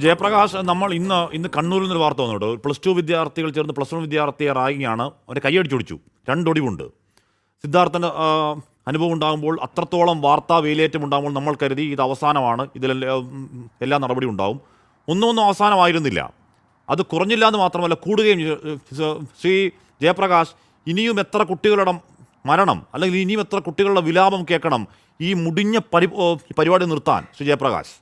ജയപ്രകാശ്, നമ്മൾ ഇന്ന് കണ്ണൂരിൽ നിന്നൊരു വാർത്ത വന്നു കേട്ടോ. +2 വിദ്യാർത്ഥികൾ ചേർന്ന് +1 വിദ്യാർത്ഥിയെ റാഗിങ്ങാണ്. അവരെ കൈയടിച്ചൊടിച്ചു, 2 ഒടിവുണ്ട്. സിദ്ധാർത്ഥൻ്റെ അനുഭവം ഉണ്ടാകുമ്പോൾ, അത്രത്തോളം വാർത്താ വേലിയേറ്റം ഉണ്ടാകുമ്പോൾ നമ്മൾ കരുതി ഇത് അവസാനമാണ്, ഇതിലെല്ലാം എല്ലാ നടപടി ഉണ്ടാവും. ഒന്നും അവസാനമായിരുന്നില്ല. അത് കുറഞ്ഞില്ല എന്ന് മാത്രമല്ല, കൂടുകയും. ശ്രീ ജയപ്രകാശ്, ഇനിയും എത്ര കുട്ടികളുടെ മരണം അല്ലെങ്കിൽ ഇനിയും എത്ര കുട്ടികളുടെ വിലാപം കേൾക്കണം ഈ മുടിഞ്ഞ പരിപാടി നിർത്താൻ? ശ്രീ ജയപ്രകാശ്.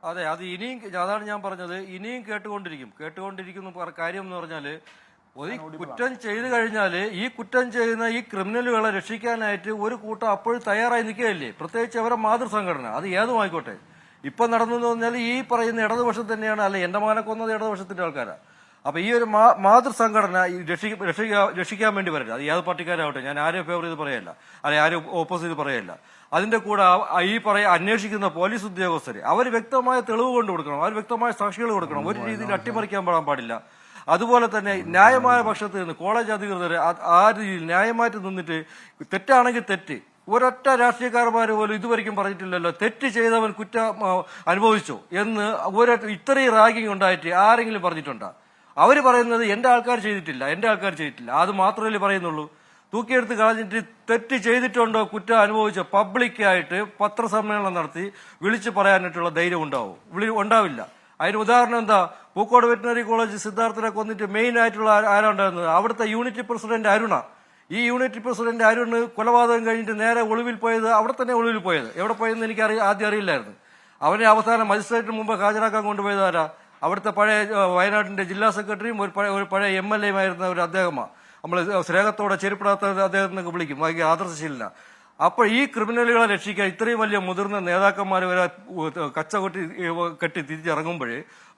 അതെ, അത് ഇനിയും, അതാണ് ഞാൻ പറഞ്ഞത്, ഇനിയും കേട്ടുകൊണ്ടിരിക്കുന്നു. കാര്യം എന്ന് പറഞ്ഞാൽ, ഒരു കുറ്റം ചെയ്തു കഴിഞ്ഞാൽ ഈ കുറ്റം ചെയ്യുന്ന ഈ ക്രിമിനലുകളെ രക്ഷിക്കാനായിട്ട് ഒരു കൂട്ടം അപ്പോഴും തയ്യാറായി നിൽക്കുകയല്ലേ, പ്രത്യേകിച്ച് അവരുടെ മാതൃസംഘടന, അത് ഏതും ആയിക്കോട്ടെ. ഇപ്പം നടന്നെന്ന് പറഞ്ഞാൽ ഈ പറയുന്ന ഇടതുപക്ഷം തന്നെയാണ്. അല്ല, എന്റെ മകനെ കൊന്നത് ഇടതുപക്ഷത്തിന്റെ ആൾക്കാരാ. അപ്പൊ ഈ ഒരു മാതൃസംഘടന രക്ഷിക്കാൻ വേണ്ടി വരില്ല. അത് ഏത് പാർട്ടിക്കാരാവട്ടെ, ഞാൻ ആരെയും ഫേവർ ചെയ്ത് പറയല്ല, അല്ലെ ആരും ഓപ്പോസിറ്റ് പറയല്ല. അതിന്റെ കൂടെ ഈ അന്വേഷിക്കുന്ന പോലീസ് ഉദ്യോഗസ്ഥർ അവർ വ്യക്തമായ തെളിവ് കൊണ്ട് കൊടുക്കണം, അവർ വ്യക്തമായ സാക്ഷികൾ കൊടുക്കണം. ഒരു രീതിയിൽ അട്ടിമറിക്കാൻ പാടില്ല. അതുപോലെ തന്നെ ന്യായമായ പക്ഷത്ത് നിന്ന് കോളേജ് അധികൃതർ ആ രീതിയിൽ ന്യായമായിട്ട് നിന്നിട്ട്, തെറ്റാണെങ്കിൽ തെറ്റ്, ഒരൊറ്റ രാഷ്ട്രീയക്കാരന്മാർ പോലും ഇതുവരെയ്ക്കും പറഞ്ഞിട്ടില്ലല്ലോ തെറ്റ് ചെയ്തവൻ കുറ്റം അനുഭവിച്ചു എന്ന്. ഇത്രയും റാഗിങ് ഉണ്ടായിട്ട് ആരെങ്കിലും പറഞ്ഞിട്ടുണ്ടോ? അവർ പറയുന്നത് എന്റെ ആൾക്കാർ ചെയ്തിട്ടില്ല. അത് മാത്രമല്ലേ പറയുന്നുള്ളൂ. തൂക്കിയെടുത്ത് കളഞ്ഞിട്ട് തെറ്റ് ചെയ്തിട്ടുണ്ടോ, കുറ്റം അനുഭവിച്ച പബ്ലിക്കായിട്ട് പത്രസമ്മേളനം നടത്തി വിളിച്ചു പറയാനായിട്ടുള്ള ധൈര്യം ഉണ്ടാവില്ല. അതിന് ഉദാഹരണം എന്താ? പൂക്കോട് വെറ്റിനറി കോളേജ് സിദ്ധാർത്ഥനെ കൊന്നിട്ട് മെയിൻ ആയിട്ടുള്ള ആരുണ്ടായിരുന്നത്? അവിടുത്തെ യൂണിറ്റ് പ്രസിഡന്റ് അരുണ. ഈ യൂണിറ്റ് പ്രസിഡന്റ് അരുണ് കൊലപാതകം കഴിഞ്ഞിട്ട് നേരെ ഒളിവിൽ പോയത്, അവിടെ തന്നെ ഒളിവിൽ പോയത്. എവിടെ പോയെന്ന് എനിക്ക് ആദ്യം അറിയില്ലായിരുന്നു. അവനെ അവസാനം മജിസ്ട്രേറ്റിന് മുമ്പ് ഹാജരാക്കാൻ കൊണ്ടുപോയത് ആരാ? അവിടുത്തെ പഴയ വയനാട്ടിന്റെ ജില്ലാ സെക്രട്ടറിയും ഒരു പഴയ MLA ആയിരുന്ന ഒരു അദ്ദേഹമാണ്. നമ്മൾ സ്നേഹത്തോടെ ചെരുപ്പിടാത്ത അദ്ദേഹത്തിനൊക്കെ വിളിക്കും, ഭയങ്കര ആദർശശീലന. അപ്പോൾ ഈ ക്രിമിനലുകളെ രക്ഷിക്കാൻ ഇത്രയും വലിയ മുതിർന്ന നേതാക്കന്മാർ വരെ കച്ച കെട്ടി തിരിച്ചിറങ്ങുമ്പോൾ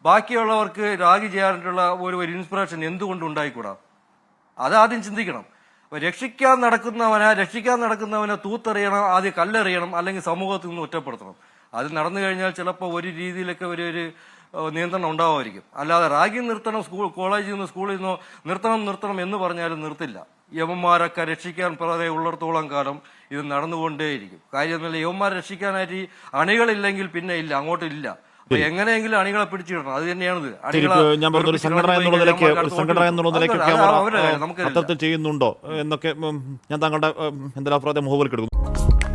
ബാക്കിയുള്ളവർക്ക് റാഗി ചെയ്യാനായിട്ടുള്ള ഒരു ഇൻസ്പിറേഷൻ എന്തുകൊണ്ട് ഉണ്ടായിക്കൂടാ? അതാദ്യം ചിന്തിക്കണം. രക്ഷിക്കാൻ നടക്കുന്നവനെ തൂത്തെറിയണം, ആദ്യം കല്ലെറിയണം, അല്ലെങ്കിൽ സമൂഹത്തിൽ നിന്ന് ഒറ്റപ്പെടുത്തണം. അത് നടന്നു കഴിഞ്ഞാൽ ചിലപ്പോൾ ഒരു രീതിയിലൊക്കെ ഒരു നിയന്ത്രണം ഉണ്ടാവുമായിരിക്കും. അല്ലാതെ റാഗിങ് നിർത്തണം, കോളേജിൽ നിന്ന് സ്കൂളിൽ നിന്നോ നിർത്തണം എന്ന് പറഞ്ഞാലും നിർത്തില്ല. യവന്മാരൊക്കെ രക്ഷിക്കാൻ വളരെ ഉള്ളിടത്തോളം കാലം ഇത് നടന്നുകൊണ്ടേയിരിക്കും. കാര്യം എന്നല്ല, യവന്മാരെ രക്ഷിക്കാനായിട്ട് അണികളില്ലെങ്കിൽ പിന്നെ ഇല്ല, അങ്ങോട്ടില്ല. അപ്പൊ എങ്ങനെയെങ്കിലും അണികളെ പിടിച്ചിടണം, അത് തന്നെയാണിത്. ചെയ്യുന്നുണ്ടോ എന്നൊക്കെ ഞാൻ താങ്കളുടെ എന്തെല്ലാം അഭിപ്രായത്തെ മുഖവിലേക്ക് എടുക്കുന്നു.